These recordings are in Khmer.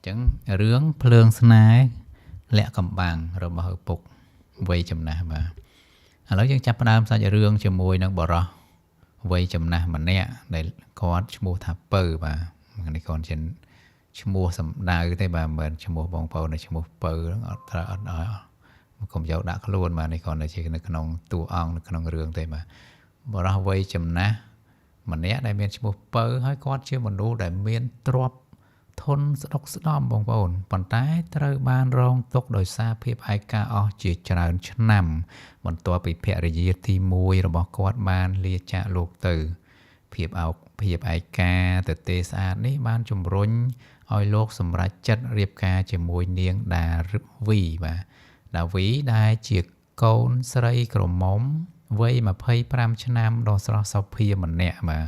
ចឹងរឿងភ្លើងស្នេហ៍លាក់កំបាំងរបស់ឪពុកវ័យចំណាស់បាទឥឡូវយើងចាប់ផ្ដើមសាច់រឿងជាមួយនឹងបរិសវ័យចំណាស់ម្នាក់ដែលគាត់ឈ្មោះថាពៅបាទនេះគាត់ជាឈ្មោះសំដៅទេបាទមិនមែនឈ្មោះបងប្អូននៃឈ្មោះពៅអត់ត្រូវអត់ឲ្យកុំយកដាក់ខ្លួនបាទនេះគាត់ជានៅក្នុងតួអង្គនៅក្នុងរឿងទេបាទបរិសវ័យចំណាស់ម្នាក់ដែលមានឈ្មោះពៅហើយគាត់ជាមនុស្សដែលមានទ្រព្យធនស្ដុកស្ដំបងប្អូនប៉ុន្តែត្រូវបានរងទុក្ខដោយសារភាពឯកាអស់ជាច្រើនឆ្នាំបន្ទាប់ពីភរិយាទី1របស់គាត់បានលាចាកលោកទៅភាពឯកាទទេស្អាតនេះបានជំរុញឲ្យលោកសម្រេចចិត្តរៀបការជាមួយនាងដាវីបាទដាវីដែលជាកូនស្រីក្រមុំវ័យ25ឆ្នាំដ៏ស្រស់សោភាម្នាក់បាទ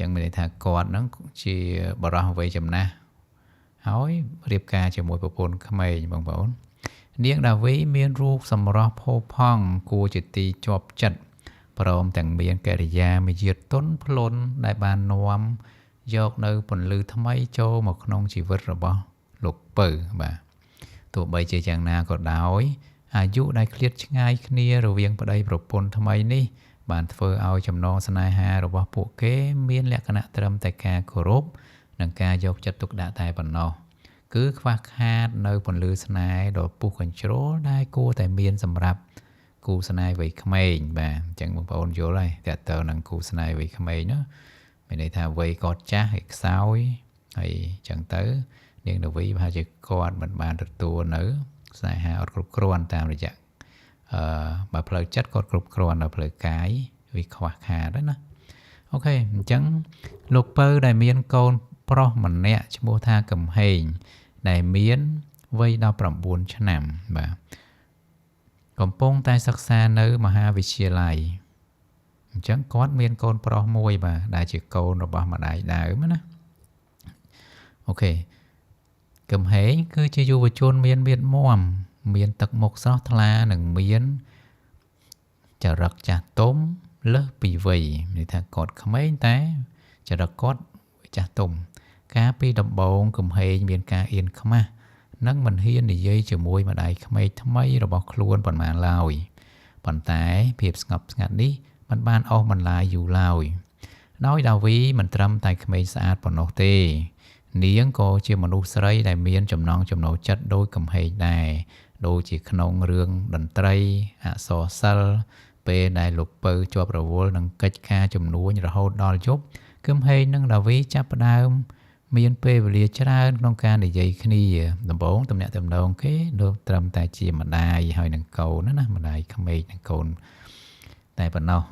ចឹងមានន័យថាគាត់ហ្នឹងជាបរិសវ័យចំណាស់ហើយរៀបការជាមួយប្រពន្ធក្មេងបងប្អូននាងដាវីមានរូបសម្រស់ផូរផង់គួរជាទីជាប់ចិត្តព្រមទាំងមានកិរិយាមាយាទន់ភ្លន់ដែលបាននាំយកនៅពន្លឺថ្មីចូលមកក្នុងជីវិតរបស់លោកពៅបាទទោះបីជាយ៉ាងណាក៏ដោយអាយុដែលឃ្លាតឆ្ងាយគ្នារវាងប្តីប្រពន្ធថ្មីនេះបានធ្វើឲ្យចំណងស្នេហារបស់ពួកគេមានលក្ខណៈត្រឹមតែការគោរពនិងការយកចិត្តទុកដាក់តែប៉ុណ្ណោះគឺខ្វះខាតនៅពន្លឺស្នេហ៍ដ៏ពុះកញ្ជ្រោលដែលគួរតែមានសម្រាប់គូស្នេហ៍វ័យក្មេងបាទអញ្ចឹងបងប្អូនយល់ហើយតើតើនឹងគូស្នេហ៍វ័យក្មេងនោះមានន័យថាវ័យគាត់ចាស់ឯខ្សោយហើយអញ្ចឹងទៅនាងដាវីប្រហែលជាគាត់មិនបានទទួលនៅស្នេហាអត់គ្រប់គ្រាន់តាមរយៈបើផ្លូវចិត្តគាត់គ្រប់គ្រាន់ដល់ផ្លូវកាយវាខ្វះខាតណាអូខេអញ្ចឹងលោកពៅដែលមានកូនប្រុសម្នាក់ឈ្មោះថាកំហេងដែលមានវ័យ19ឆ្នាំបាទកំពុងតែសិក្សានៅមហាវិទ្យាល័យអញ្ចឹងគាត់មានកូនប្រុសមួយបាទដែលជាកូនរបស់ម្ដាយដើមណាអូខេកំហេងគឺជាយុវជនមានមាឌមាំមានទឹកមុខស្រស់ថ្លានិងមានចរិតចាស់ទុំលើសពីវ័យន័យថាគាត់ក្មេងតែចរិតគាត់ចាស់ទុំកាលពីដំបូងកំហេងមានការអៀនខ្មាស់និងមិនហ៊ាននិយាយជាមួយម្ដាយក្មេកថ្មីរបស់ខ្លួនប៉ុន្មានឡើយប៉ុន្តែភាពស្ងប់ស្ងាត់នេះមិនបានអស់បន្លាយយូរឡើយដោយដាវីមិនត្រឹមតែក្មេងស្អាតប៉ុណ្ណោះទេនាងក៏ជាមនុស្សស្រីដែលមានចំណង់ចំណូលចិត្តដូចកំហេងដែរដូចជាក្នុងរឿងតន្ត្រីអក្សរសិល្ប៍ពេលដែលលោកពៅជាប់រវល់នឹងកិច្ចការជំនួញរហូតដល់យប់កំហេងនិងដាវីចាប់ផ្ដើមមានពេលវេលាច្រើនក្នុងការនិយាយគ្នាដំបូងទំនាក់ទំនងគេដូចត្រឹមតែជាម្ដាយហើយនឹងកូនណាម្ដាយក្មេកនិងកូនតែប៉ុណ្ណោះ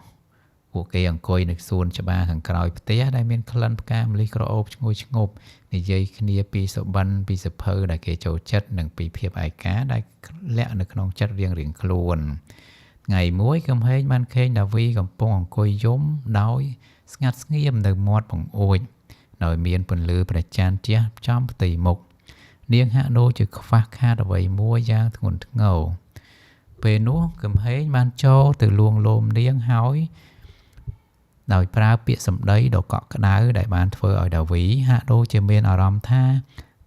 ពួកគេអង្គុយនៅសួនច្បារខាងក្រោយផ្ទះដែលមានក្លិនផ្កាម្លិះក្រអូបឈ្ងុយឈ្ងប់និយាយគ្នាពីសុបិនពីសភៅដែលគេចូលចិត្តនិងពីភាពឯកាដែលលាក់នៅក្នុងចិត្តរៀងៗខ្លួនថ្ងៃមួយកំហេងបានឃើញដាវីកំពុងអង្គុយយំដោយស្ងាត់ស្ងៀមនៅមាត់បង្អួចដោយមានពន្លឺព្រះច័ន្ទជះចំផ្ទៃមុខនាងហាក់ដូចជាខ្វះខាតអ្វីមួយយ៉ាងធ្ងន់ធ្ងរពេលនោះកំហេងបានចូលទៅលួងលោមនាងហើយដោយប្រើពាក្យសម្ដីដ៏កក់ក្ដៅដែលបានធ្វើឲ្យដាវីហាក់ដូចជាមានអារម្មណ៍ថា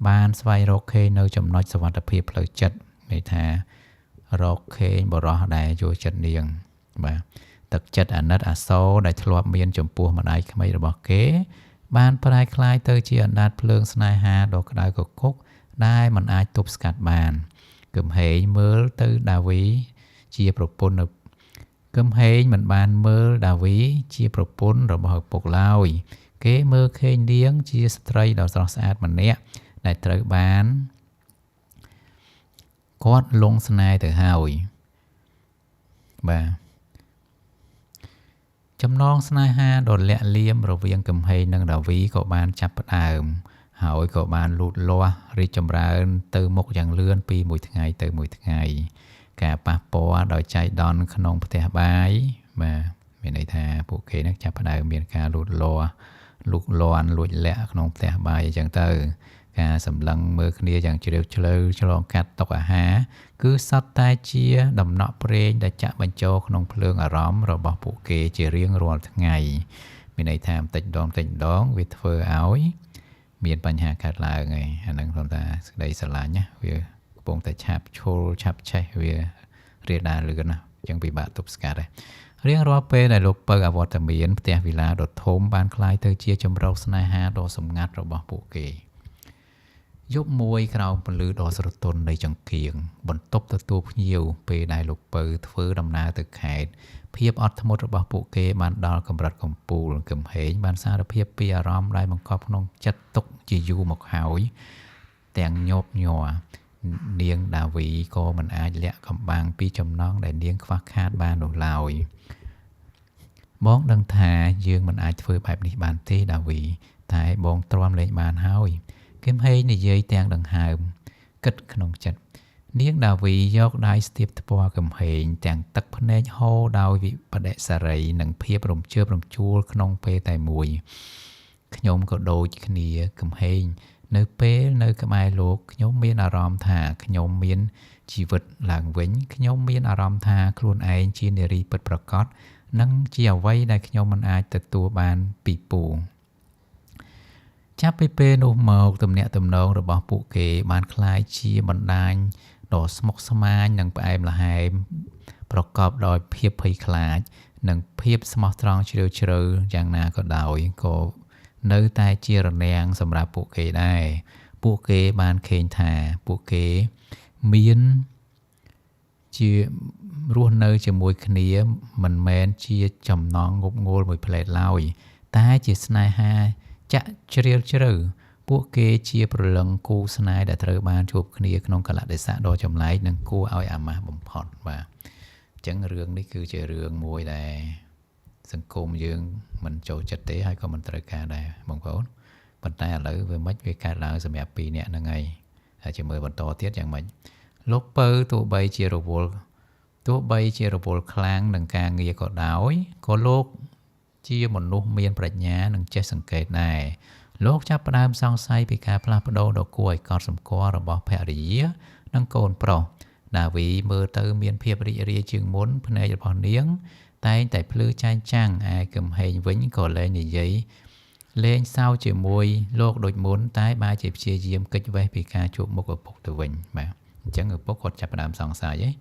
បានស្វែងរកឃើញនៅចំណុចសុវត្ថិភាពផ្លូវចិត្តន័យថារកឃើញបរិសដែលយល់ចិត្តនាងបាទទឹកចិត្តអាណិតអាសូរដែលធ្លាប់មានចំពោះម្ដាយក្មេករបស់គេបានប្រែក្លាយទៅជាអណ្ដាតភ្លើងស្នេហាដ៏ក្តៅគគុកដែលមិនអាចទប់ស្កាត់បានកំហេងមើលទៅដាវីជាប្រពន្ធកំហេងមិនបានមើលដាវីជាប្រពន្ធរបស់ឪពុកឡើយគេមើលឃើញនាងជាស្ត្រីដ៏ស្រស់ស្អាតម្នាក់ដែលត្រូវបានគាត់លងស្នេហ៍ទៅហើយបាទចំណងស្នេហាដ៏លាក់លៀមរវាងកំហេងនិងដាវីក៏បានចាប់ផ្ដើមហើយក៏បានលូតលាស់រីកចម្រើនទៅមុខយ៉ាងលឿនពីមួយថ្ងៃទៅមួយថ្ងៃការប៉ះពាល់ដោយចៃដន្យក្នុងផ្ទះបាយបាទមានន័យថាពួកគេនឹងចាប់ផ្ដើមមានការលូតលាស់លូកលាន់លួចលាក់ក្នុងផ្ទះបាយអញ្ចឹងទៅការសម្លឹងមើលគ្នាយ៉ាងជ្រាលជ្រៅឆ្លងកាត់តុអាហារគឺសត្វតែជាដំណក់ព្រេងដែលចាក់បញ្ចូលក្នុងភ្លើងអារម្មណ៍របស់ពួកគេជារៀងរាល់ថ្ងៃមានន័យថាបន្តិចម្ដងវាធ្វើឲ្យមានបញ្ហាកើតឡើងហើយអាហ្នឹងគាត់ថា đây sờ lại nhá vì bông tại chạp chôl chạp chay vì riêng đa lửa nè chẳng bị bạn tục scat đây riêng rô pê này lục bơ à vọt tầm miến tè vì là đột thôm ban khai tới chia châm rau snai ha đo sầm ngắt rồi bỏ bộ kì giúp môi khao một lư đo sờ tôn đầy chẳng kiềng bận tốc tới tu nhiều pê đại lục bơ phứ đầm na từ khải phiệp ọt thâm một bỏ bộ kê ban đo cầm rật cầm pù cầm hế ban xa được phiệp pi arom đại bằng cọp nông chất tốc chỉ du một hảo tèng nhộp nhòa niêng đào vị cô mình ai lẹ cầm bang pi chầm non để niêng khoác khát ban đồ lòi bón đăng thà dương mình ai phơi bài đi bàn tê đào vị tại bón tròn lên bàn hôi kiếm hay này dây tèng đằng hàm cất nông chật niêng đào vị dọc đai step qua cầm hình tèng tắc phân nét hô đào vị bát đệ xà rầy nâng phiệp rồng chớp rồng chua nông pê tài mùi nhôm có đôi cái nia cầm hình nơi pê nơi cầm ai luộc nhóm miên arom thà nhóm miên chỉ vật làng vĩnh nhóm miên arom thà luôn ai chi nề ri bật bật cót nâng chiều vây đại nhóm mình ai từ tua bàn bị bù chắp pê nô màu tầm nẹt tầm nông rồi bỏ phụ kề bàn khai chia bàn đàn đỏ smok smai nâng bà em là hai bật cọp đòi phiệp hay khai nâng phiệp smok strong chiều chiều chẳng nào có đòi có nơi tai chia rần đèn sầm ra bộ kế đây bộ kế ban khen thà bộ kế miên chia ruộng nơi chia mùi khía mình men chia chầm non ngục ngô mùi plei lòi tai chia snai ha chạ chiều chiều bộ kế chia prolong cu snai đã thở ban chụp khía nông cả lại để xả đo chầm lái nâng cu ao mà bấm phọt và chẳng rương đấy cứ chơi rương mùi đây sân côn dương mình chỗ chất tế hay còn mình trời ca đây mong vốn bên tay là lỡ với mấy cái ca là sẽ mẹp pì nè là ngày chỉ mười bên to tiết chẳng mình lúc bơ tụ bay chia đồ vô khang đằng ca nghe có đói có lúc chia một nút miên bạch nhá đằng chết sừng kẹt này lúc chấp đam sang say bị ca pla đô đồ cùi còn sầm qua rồi bỏ phe rỉ đằng cồn pro đà vị mơ tư miên phiệp rỉ chừng muốn bên này bỏ niếng tay tại plư chai chang ai cầm hình vĩnh cổ lên như giấy lên sau chỉ môi lột đột muốn tái ba chịp chia diêm kích về bị ca chụp một bột từ vĩnh mà chẳng ngược bốc chập đàm sòng xài ấy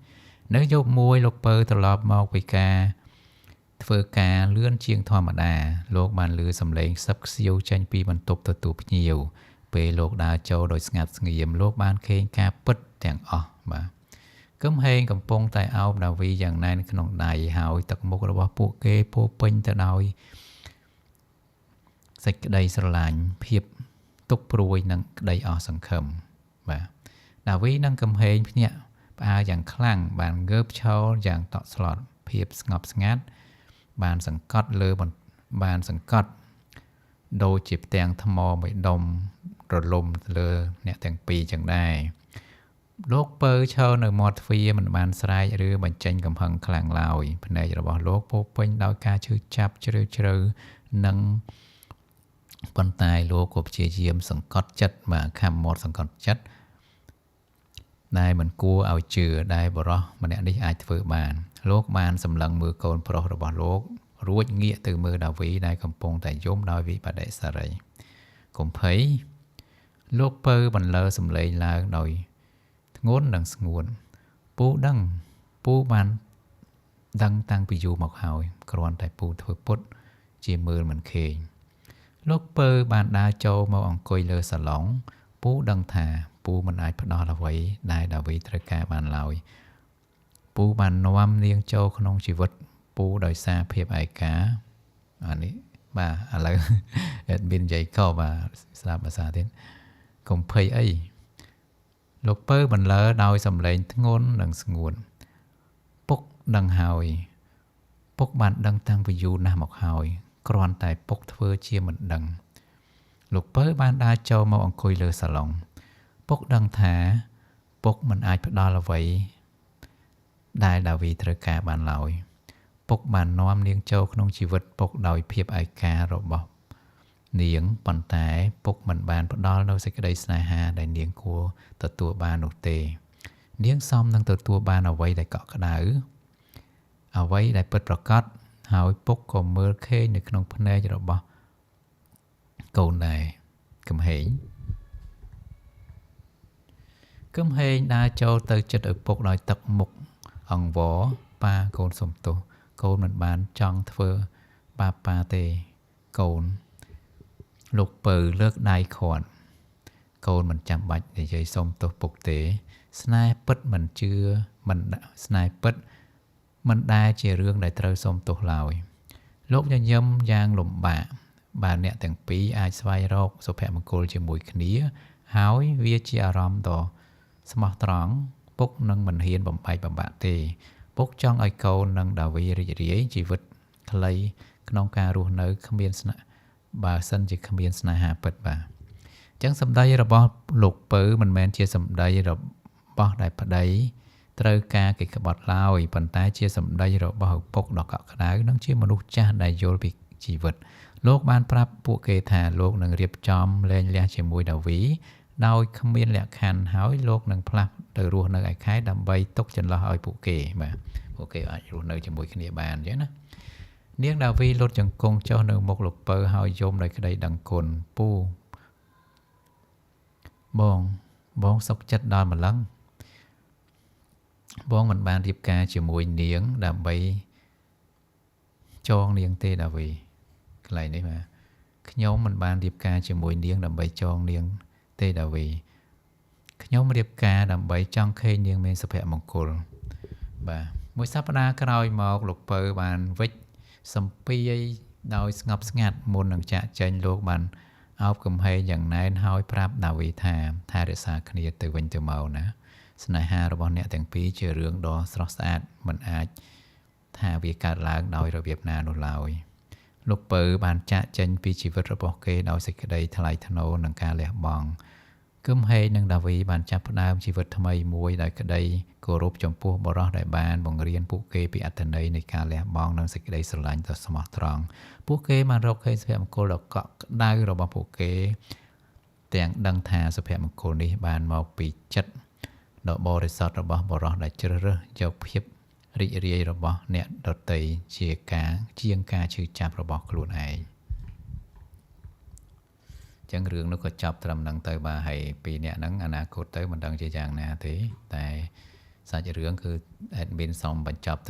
nếu vô môi lột bơ từ lọp mau bị ca phơ ca lươn chiêng thoa mà đà lột bàn lư sầm lên sắp siêu tranh pi bàn tục từ tụp nhiều về lột đà châu đôi ngạt nghiệm lột ban khen ca bứt tèng mà cấm hên cầm pông tại ao đào vi dạng này cái nòng đài hào tật một là bao bộ kê po pin tại đôi sạch đầy sờ lạnh phiệp túc ruồi nâng đầy sẵn khẩm và đào vi nâng cầm hên nhẹ ba dạng khlang bàn gớp châu dạng tọt slot phiệp ngọc ngát bàn sẵn cót lơ bàn sẵn cót đôi chịp tèng thầm mò mấy đồng rồi lùm lơ nè tèng pì chẳng đài lúc bơ cho nơi một phi mình bàn sai rư bằng tranh cầm hằng khlang lòi phần này là bỏ lúc bố pênh đau ca chữ chạp chữ nâng bàn tay lúc của chia diêm sẵn cót chất mà khám một sẵn cót chất đây mình cua ảo chữ đây bỏ ra mình đã đi ai thử bàn lúc bàn sầm lần mưa cồn pro rồi bỏ lúc ruột nghĩa từ mưa đào vị đây cầm pông tại giống đôi vị bà đệ xà rầy cũng thấy lúc bơ bằng lơ sầm lệ là đòi ngôn đằng nguồn bố đăng bố ban đăng tăng bị dù mọc hào còn tại bố thôi bút chỉ mưa mình khề lúc bơ ban đa châu mau ông coi lơ xà lỏng bố đăng thà bố mình ai bắt đó là vậy đại đạo vị trời ca bàn lòi bố ban noam niên châu không chỉ vật bố đời xa phép ai cá anh ấy bà là biên dạy câu và xa bà xa thế cùng phây ấy lúc bơ mình lỡ đôi sầm lên ngôn đằng nguồn bốc đằng hào bốc bạn đăng tăng vì dù nam một hào còn tại bốc thơ chia mình đằng lúc bơ ban đa châu mau ông coi lơ xà lòng bốc đăng thả bốc mình ai phải đo là vậy đại đạo vị trời cả bàn lòi bốc bàn noam niên châu không chỉ vật bốc đòi phiệp ai ca rồi bọc niếng bàn tay bốc mình bàn bắt đo đâu sẽ cái đây sai ha đại niếng của tờ tua ba nụ tề niếng xong năng tờ tua ba nào vậy đại cọ cái đảo ở vậy đại bật bật cắt hỏi bốc còn mưa khê được không phân này rồi bọc câu này cầm hỉ គឹមហេងដើរចូលទៅចិត្តឪពុកដោយទឹកមុខអង្វរប៉ាកូនសុំទោសកូនមិនបានចង់ធ្វើបាបប៉ាទេកូនលោកពៅលើកដៃខាត់កូនមិនចាំបាច់និយាយសុំទោសពុកទេស្នេហ៍ពិតមិនជឿមិនស្នេហ៍ពិតមិនដែលជារឿងដែលត្រូវសុំទោសឡើយលោកញញឹមយ៉ាងលំបាកបាទអ្នកទាំងពីរអាចស្វែងរកសុភមង្គលជាមួយគ្នាហើយវាជាអារម្មណ៍ដ៏ស្មោះត្រង់ពុកនឹងមិនហ៊ានបំបែកបំបាក់ទេពុកចង់ឲ្យកូននិងដាវីរីករាយជីវិតខ្លីក្នុងការរស់នៅគ្មានស្នេហ៍បើសិនជាគ្មានស្នេហាពិតបាទអញ្ចឹងសម្ដីរបស់លោកពៅមិនមែនជាសម្ដីរបស់ដែលប្តីត្រូវការគេក្បត់ឡើយប៉ុន្តែជាសម្ដីរបស់ឪពុកដ៏កក់ក្ដៅនិងជាមនុស្សចាស់ដែលយល់ពីជីវិតលោកបានប្រាប់ពួកគេថាលោកនឹងរៀបចំលែងលះជាមួយដាវីដោយគ្មានលក្ខខណ្ឌហើយលោកនឹងផ្លាស់ទៅរស់នៅឯខេត្តដើម្បីទុកចន្លោះឲ្យពួកគេបាទពួកគេអាចរស់នៅជាមួយគ្នាបានអញ្ចឹងណានាងដាវីលុតជង្គង់ចុះនៅមុខលោកពៅហើយយំដោយក្តីដឹងគុណពូបងសុខចិត្តដល់ម្លឹងបងមិនបានរៀបការជាមួយនាងដើម្បីចងនាងទេដាវីកន្លែងនេះបាទខ្ញុំមិនបានរៀបការជាមួយនាងដើម្បីចងនាងទេដាវីខ្ញុំរៀបការដើម្បីចង់ឃើញនាងមានសុភមង្គលបាទមួយសប្តាហ៍ក្រោយមកលោកពៅបានវិច្ចសម្ពាយដោយស្ងប់ស្ងាត់មុននឹងចាក់ចែងលោកបានអោបកំហែងយ៉ាងណែនហើយប្រាប់ដាវីថារក្សាគ្នាទៅវិញទៅមកណាស្នេហារបស់អ្នកទាំងពីរជារឿងដ៏ស្រស់ស្អាតមិនអាចថាវាកើតឡើងដោយរបៀបណានោះឡើយលោកពៅបានចាក់ចេញពីជីវិតរបស់គេដោយសេចក្តីថ្លៃថ្នូរនិងការលះបង់គឹមហេងនិងដាវីបានចាប់ផ្ដើមជីវិតថ្មីមួយដោយក្តីគោរពចំពោះបុរសដែលបានបង្រៀនពួកគេពីអត្ថន័យនៃការលះបង់និងសេចក្តីស្រឡាញ់ដ៏ស្មោះត្រង់ពួកគេបានរកឃើញសុភមង្គលដ៏កក់ក្ដៅរបស់ពួកគេទាំងដឹងថាសុភមង្គលនេះបានមកពីចិត្តដ៏បរិសុទ្ធរបស់បុរសដែលជ្រើសរើសយកភាពរីករាយរបស់អ្នកដទៃជាការឈឺចាប់របស់ខ្លួនឯងចឹងរឿងនោះក៏ចប់ត្រឹមហ្នឹងទៅបាទហើយពីរនាក់ហ្នឹងអនាគតទៅមិនដឹងជាយ៉ាងណាទេតែសាច់រឿងគឺ admin សូមបញ្ចប់ត្រឹម